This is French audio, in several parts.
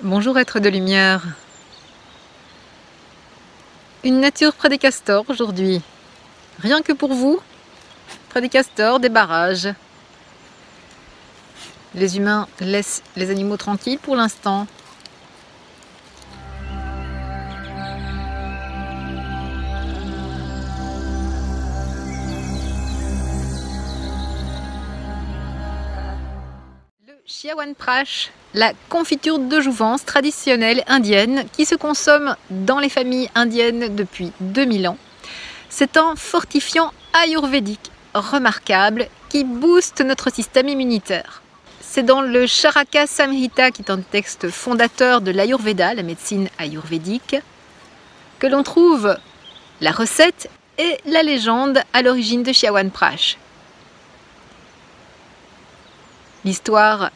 Bonjour être de lumière. Une nature près des castors aujourd'hui. Rien que pour vous, près des castors, des barrages. Les humains laissent les animaux tranquilles pour l'instant. Chyawanprash, la confiture de jouvence traditionnelle indienne qui se consomme dans les familles indiennes depuis 2000 ans. C'est un fortifiant ayurvédique remarquable qui booste notre système immunitaire. C'est dans le Charaka Samhita, qui est un texte fondateur de l'Ayurveda, la médecine ayurvédique, que l'on trouve la recette et la légende à l'origine de Chyawanprash. L'histoire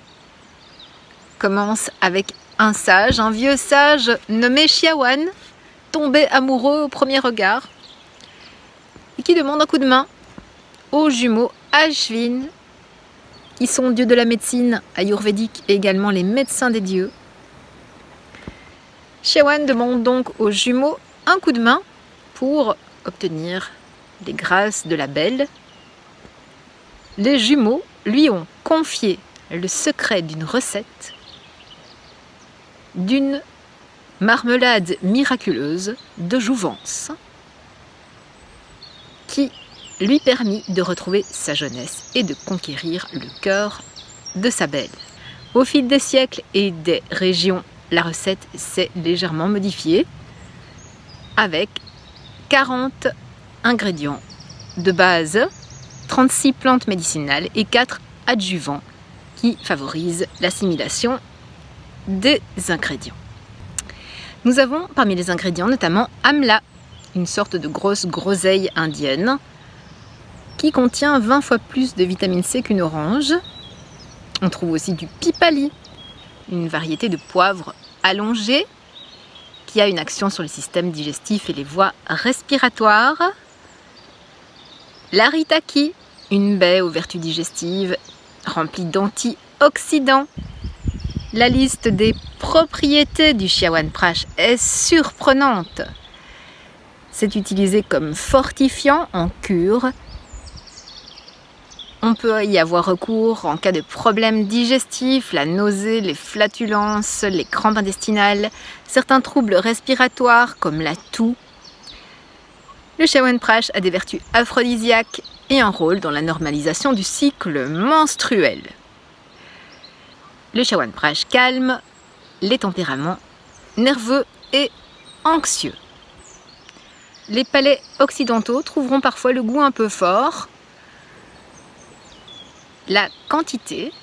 commence avec un sage, un vieux sage nommé Chyawan, tombé amoureux au premier regard, et qui demande un coup de main aux jumeaux Ashvin, qui sont dieux de la médecine ayurvédique et également les médecins des dieux. Chyawan demande donc aux jumeaux un coup de main pour obtenir les grâces de la belle. Les jumeaux lui ont confié le secret d'une recette, d'une marmelade miraculeuse de jouvence qui lui permit de retrouver sa jeunesse et de conquérir le cœur de sa belle. Au fil des siècles et des régions, la recette s'est légèrement modifiée avec 40 ingrédients de base, 36 plantes médicinales et 4 adjuvants qui favorisent l'assimilation des ingrédients. Nous avons parmi les ingrédients notamment amla, une sorte de grosse groseille indienne qui contient 20 fois plus de vitamine C qu'une orange. On trouve aussi du pipali, une variété de poivre allongé qui a une action sur le système digestif et les voies respiratoires. L'aritaki, une baie aux vertus digestives remplie d'antioxydants. La liste des propriétés du Chyawanprash est surprenante. C'est utilisé comme fortifiant en cure. On peut y avoir recours en cas de problèmes digestifs, la nausée, les flatulences, les crampes intestinales, certains troubles respiratoires comme la toux. Le Chyawanprash a des vertus aphrodisiaques et un rôle dans la normalisation du cycle menstruel. Le Chyawanprash calme les tempéraments nerveux et anxieux. Les palais occidentaux trouveront parfois le goût un peu fort. La quantité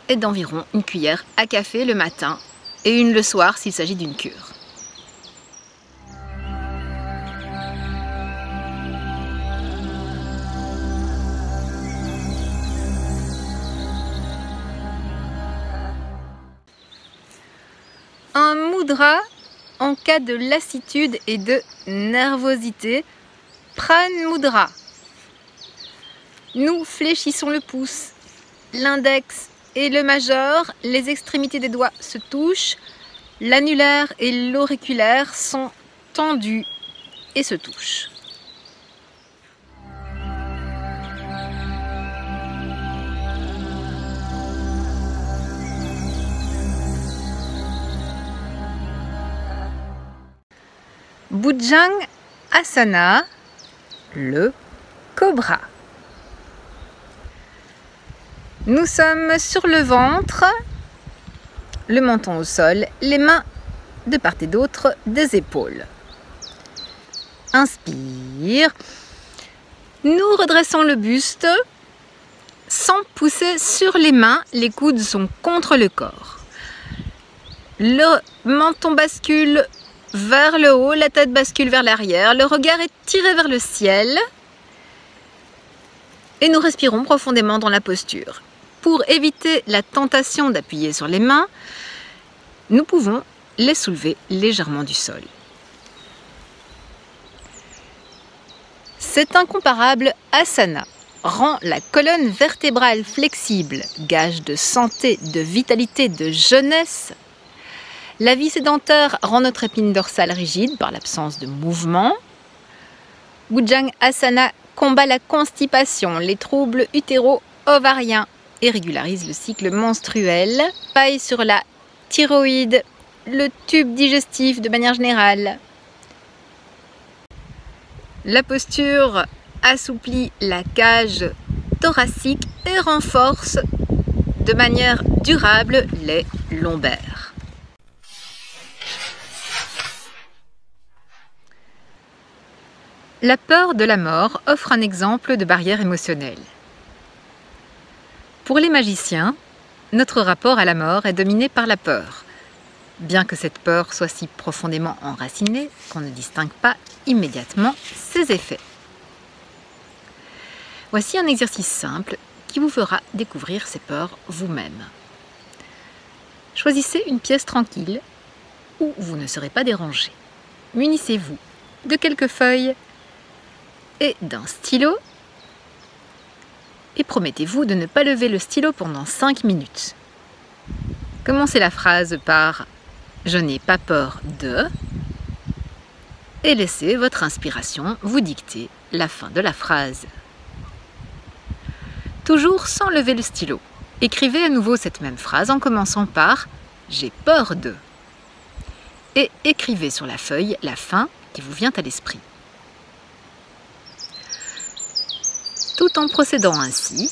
est d'environ une cuillère à café le matin et une le soir s'il s'agit d'une cure. Un mudra en cas de lassitude et de nervosité, Pran Mudra. Nous fléchissons le pouce, l'index et le majeur, les extrémités des doigts se touchent, l'annulaire et l'auriculaire sont tendus et se touchent. Bhujang Asana, le cobra. Nous sommes sur le ventre, le menton au sol, les mains de part et d'autre des épaules. Inspire. Nous redressons le buste sans pousser sur les mains, les coudes sont contre le corps. Le menton bascule vers le haut, la tête bascule vers l'arrière, le regard est tiré vers le ciel et nous respirons profondément dans la posture. Pour éviter la tentation d'appuyer sur les mains, nous pouvons les soulever légèrement du sol. Cet incomparable asana rend la colonne vertébrale flexible, gage de santé, de vitalité, de jeunesse, La vie sédentaire rend notre épine dorsale rigide par l'absence de mouvement. Bujang Asana combat la constipation, les troubles utéro-ovariens et régularise le cycle menstruel. Paille sur la thyroïde, le tube digestif de manière générale. La posture assouplit la cage thoracique et renforce de manière durable les lombaires. La peur de la mort offre un exemple de barrière émotionnelle. Pour les magiciens, notre rapport à la mort est dominé par la peur, bien que cette peur soit si profondément enracinée qu'on ne distingue pas immédiatement ses effets. Voici un exercice simple qui vous fera découvrir ces peurs vous-même. Choisissez une pièce tranquille où vous ne serez pas dérangé. Munissez-vous de quelques feuilles et d'un stylo et promettez-vous de ne pas lever le stylo pendant 5 minutes. Commencez la phrase par « Je n'ai pas peur de » et laissez votre inspiration vous dicter la fin de la phrase. Toujours sans lever le stylo. Écrivez à nouveau cette même phrase en commençant par « J'ai peur de » et écrivez sur la feuille la fin qui vous vient à l'esprit. Tout en procédant ainsi,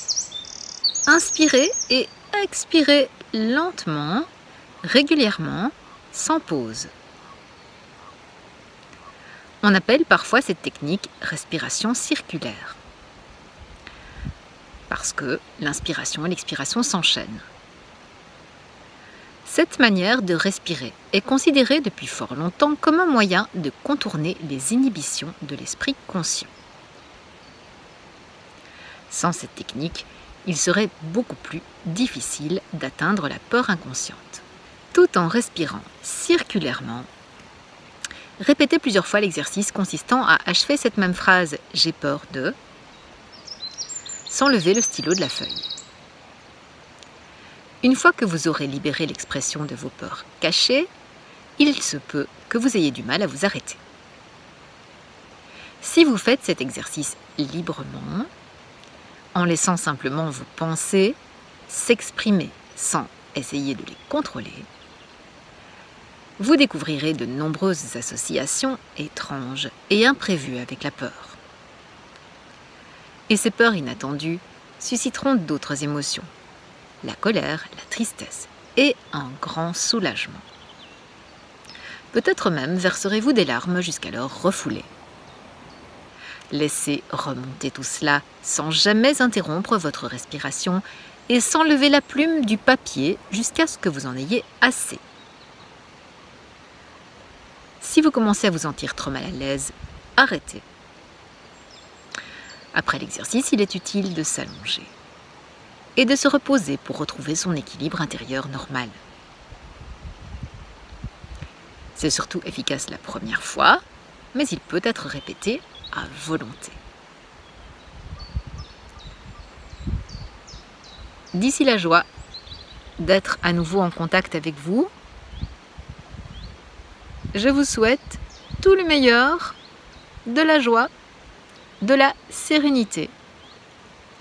inspirez et expirez lentement, régulièrement, sans pause. On appelle parfois cette technique respiration circulaire, parce que l'inspiration et l'expiration s'enchaînent. Cette manière de respirer est considérée depuis fort longtemps comme un moyen de contourner les inhibitions de l'esprit conscient. Sans cette technique, il serait beaucoup plus difficile d'atteindre la peur inconsciente. Tout en respirant circulairement, répétez plusieurs fois l'exercice consistant à achever cette même phrase « J'ai peur de » sans lever le stylo de la feuille. Une fois que vous aurez libéré l'expression de vos peurs cachées, il se peut que vous ayez du mal à vous arrêter. Si vous faites cet exercice librement, en laissant simplement vos pensées s'exprimer sans essayer de les contrôler, vous découvrirez de nombreuses associations étranges et imprévues avec la peur. Et ces peurs inattendues susciteront d'autres émotions, la colère, la tristesse et un grand soulagement. Peut-être même verserez-vous des larmes jusqu'alors refoulées. Laissez remonter tout cela sans jamais interrompre votre respiration et sans lever la plume du papier jusqu'à ce que vous en ayez assez. Si vous commencez à vous sentir trop mal à l'aise, arrêtez. Après l'exercice, il est utile de s'allonger et de se reposer pour retrouver son équilibre intérieur normal. C'est surtout efficace la première fois, mais il peut être répété à volonté. D'ici la joie d'être à nouveau en contact avec vous, je vous souhaite tout le meilleur, de la joie, de la sérénité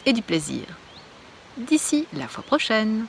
et du plaisir. D'ici la fois prochaine.